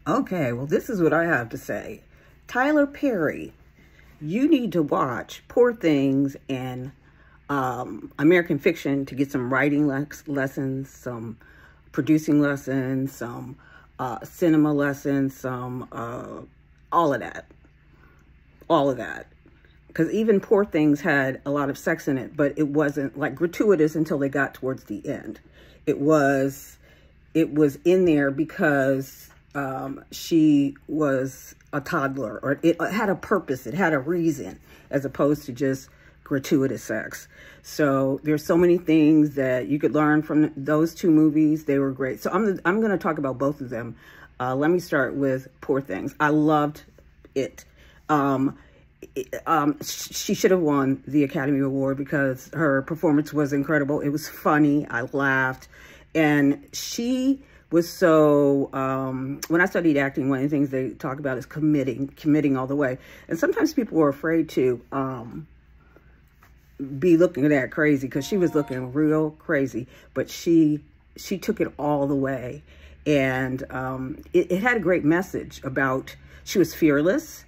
Okay, well, this is what I have to say. Tyler Perry, you need to watch Poor Things and American Fiction to get some writing lessons, some producing lessons, some cinema lessons, some all of that. All of that. Because even Poor Things had a lot of sex in it, but it wasn't like gratuitous until they got towards the end. It was in there because she was a toddler, or it had a purpose, it had a reason, as opposed to just gratuitous sex. So there's so many things that you could learn from those two movies. They were great. So I'm going to talk about both of them. Let me start with Poor Things. I loved it. She should have won the Academy Award because her performance was incredible. It was funny. I laughed. And she was so, when I studied acting, one of the things they talk about is committing all the way. And sometimes people were afraid to be looking at that crazy because she was looking real crazy, but she took it all the way. And it had a great message about, she was fearless,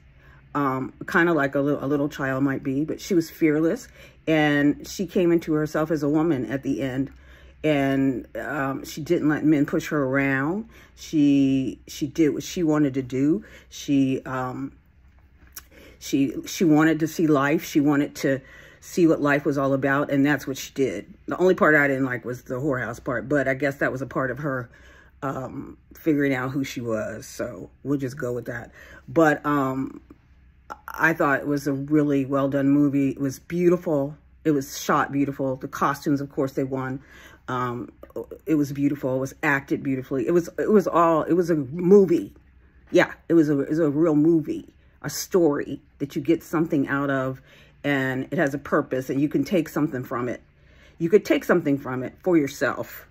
kind of like a little child might be, but she was fearless, and she came into herself as a woman at the end. And she didn't let men push her around. She did what she wanted to do. She wanted to see life. She wanted to see what life was all about, and that's what she did. The only part I didn't like was the whorehouse part, but I guess that was a part of her figuring out who she was. So we'll just go with that. But I thought it was a really well done movie. It was beautiful. It was shot beautiful. The costumes, of course, they won. It was beautiful. It was acted beautifully. It was a movie. Yeah, it was a real movie, a story that you get something out of, and it has a purpose, and you can take something from it. You could take something from it for yourself.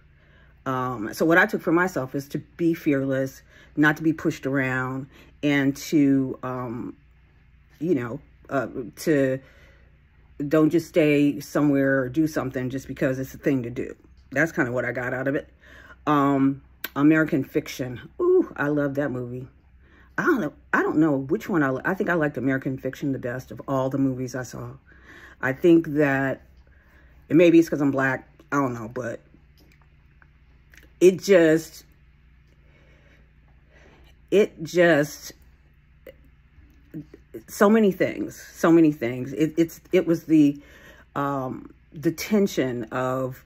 So what I took for myself is to be fearless, not to be pushed around, and to, to don't just stay somewhere or do something just because it's a thing to do. That's kind of what I got out of it. American Fiction. Ooh, I love that movie. I don't know which one I think I liked American Fiction the best of all the movies I saw. I think that, and maybe it's because I'm black, I don't know, but it just so many things. It was the tension of,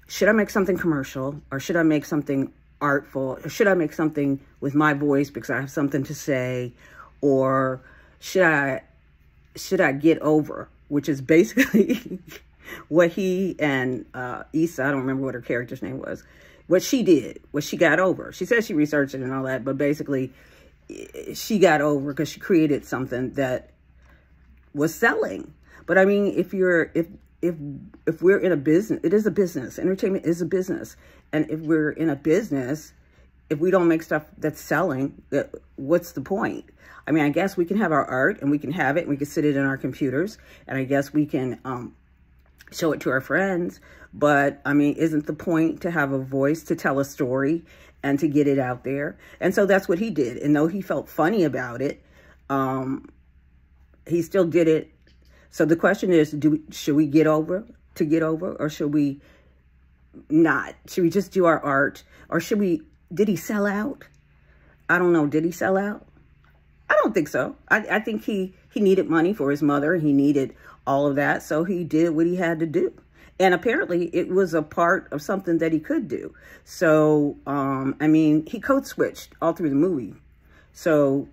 should I make something commercial, or should I make something artful, or should I make something with my voice because I have something to say, or should I get over, which is basically what he and Issa, I don't remember what her character's name was, what she did, what she got over. She said she researched it and all that, but basically she got over because she created something that was selling. But I mean, if we're in a business, it is a business. Entertainment is a business. And if we're in a business, if we don't make stuff that's selling, what's the point? I mean, I guess we can have our art and we can have it and we can sit it in our computers, and I guess we can show it to our friends. But I mean, isn't the point to have a voice, to tell a story and to get it out there? And so that's what he did. And though he felt funny about it, he still did it. So the question is, should we get over, or should we not? Should we just do our art? Or did he sell out? I don't know. Did he sell out? I don't think so. I think he needed money for his mother. He needed all of that. So he did what he had to do. And apparently it was a part of something that he could do. So, I mean, he code switched all through the movie. So,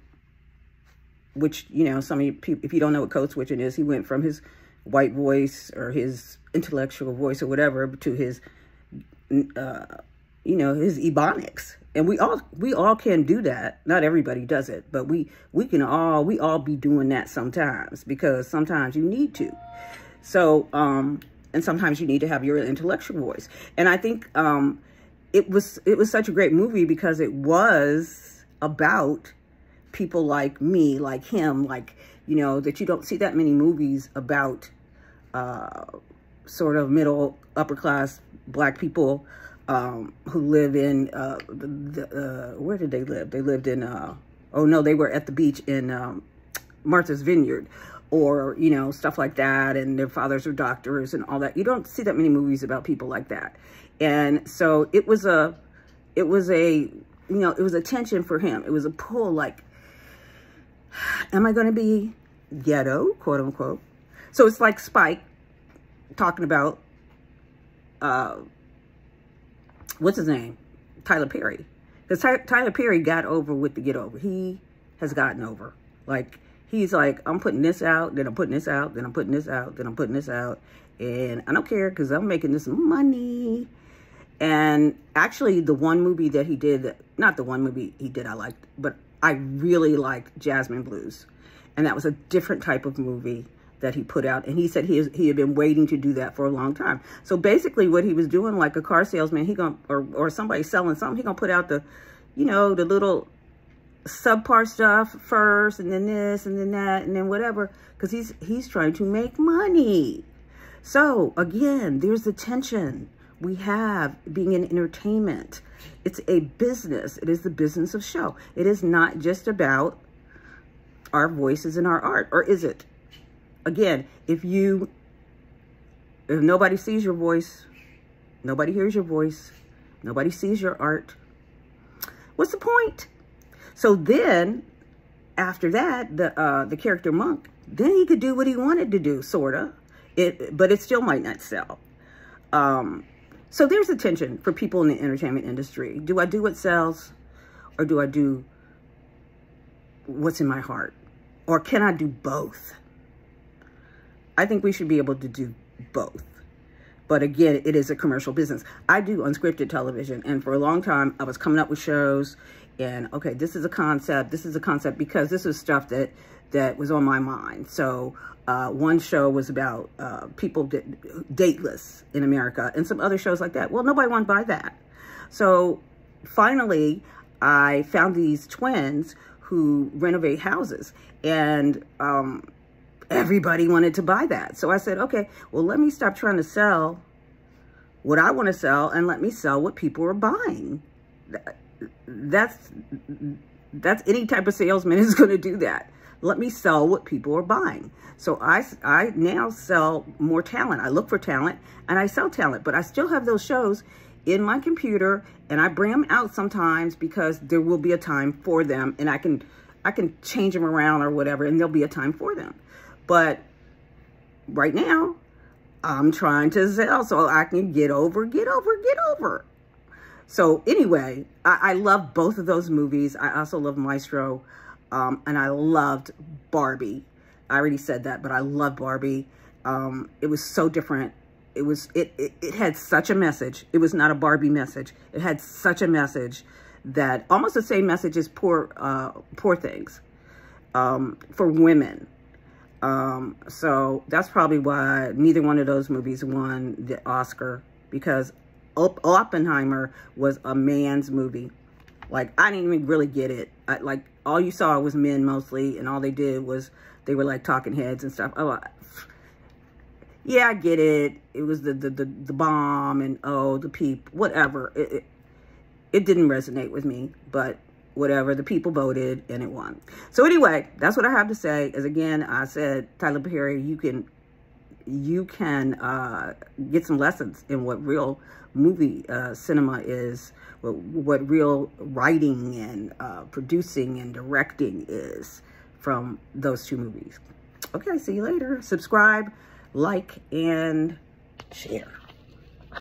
which, you know, some of you people, if you don't know what code switching is, he went from his white voice or his intellectual voice or whatever to his, his ebonics. And we all can do that. Not everybody does it, but we all be doing that sometimes, because sometimes you need to. So, and sometimes you need to have your intellectual voice. And I think it was such a great movie because it was about people like me, like him, like, you know, that you don't see that many movies about sort of middle, upper class black people who live in, where did they live? They lived in, oh no, they were at the beach in Martha's Vineyard, or, you know, stuff like that, and their fathers are doctors and all that. You don't see that many movies about people like that. And so it was a, you know, it was a tension for him. It was a pull, like, am I going to be ghetto, quote unquote? So it's like Spike talking about, what's his name? Tyler Perry. Because Tyler Perry got over with the get over. He has gotten over. Like, he's like, I'm putting this out, then I'm putting this out, then I'm putting this out, then I'm putting this out. And I don't care because I'm making this money. And actually, the one movie that he did, not the one movie he did I liked, but I really liked Jasmine Blues. And that was a different type of movie that he put out. And he said he had been waiting to do that for a long time. So basically what he was doing, like a car salesman, or somebody selling something, he gonna put out the, you know, the little subpar stuff first, and then this, and then that, and then whatever, because he's trying to make money. So again, there's the tension we have being in entertainment. It's a business. It is the business of show. It is not just about our voices and our art, or is it? Again, if nobody sees your voice, nobody hears your voice, nobody sees your art, what's the point? So then, after that, the character Monk, then he could do what he wanted to do, sorta. But it still might not sell. So there's a tension for people in the entertainment industry. Do I do what sells, or do I do what's in my heart? Or can I do both? I think we should be able to do both. But again, it is a commercial business. I do unscripted television, and for a long time, I was coming up with shows, and okay, this is a concept, because this is stuff that was on my mind. So one show was about people dateless in America, and some other shows like that. Well, nobody wanted to buy that. So finally, I found these twins who renovate houses, and everybody wanted to buy that. So I said, okay, well, let me stop trying to sell what I want to sell, and let me sell what people are buying. That's any type of salesman is going to do that. Let me sell what people are buying. So I now sell more talent. I look for talent and I sell talent, but I still have those shows in my computer, and I bring them out sometimes because there will be a time for them, and I can change them around or whatever, and there'll be a time for them. But right now, I'm trying to sell so I can get over. So anyway, I love both of those movies. I also love Maestro, and I loved Barbie. I already said that, but I love Barbie. It was so different. It had such a message. It was not a Barbie message. It had such a message that almost the same message as Poor Things, for women. So that's probably why neither one of those movies won the Oscar, because Oppenheimer was a man's movie. Like, I didn't even really get it. Like, all you saw was men mostly, and all they did was, they were like talking heads and stuff. Oh, yeah, I get it. It was the bomb, and oh, the people, whatever. It didn't resonate with me, but whatever. The people voted, and it won. So anyway, that's what I have to say. As again, I said, Tyler Perry, you can get some lessons in what real movie cinema is, what real writing and producing and directing is from those two movies. Okay, see you later. Subscribe, like, and share.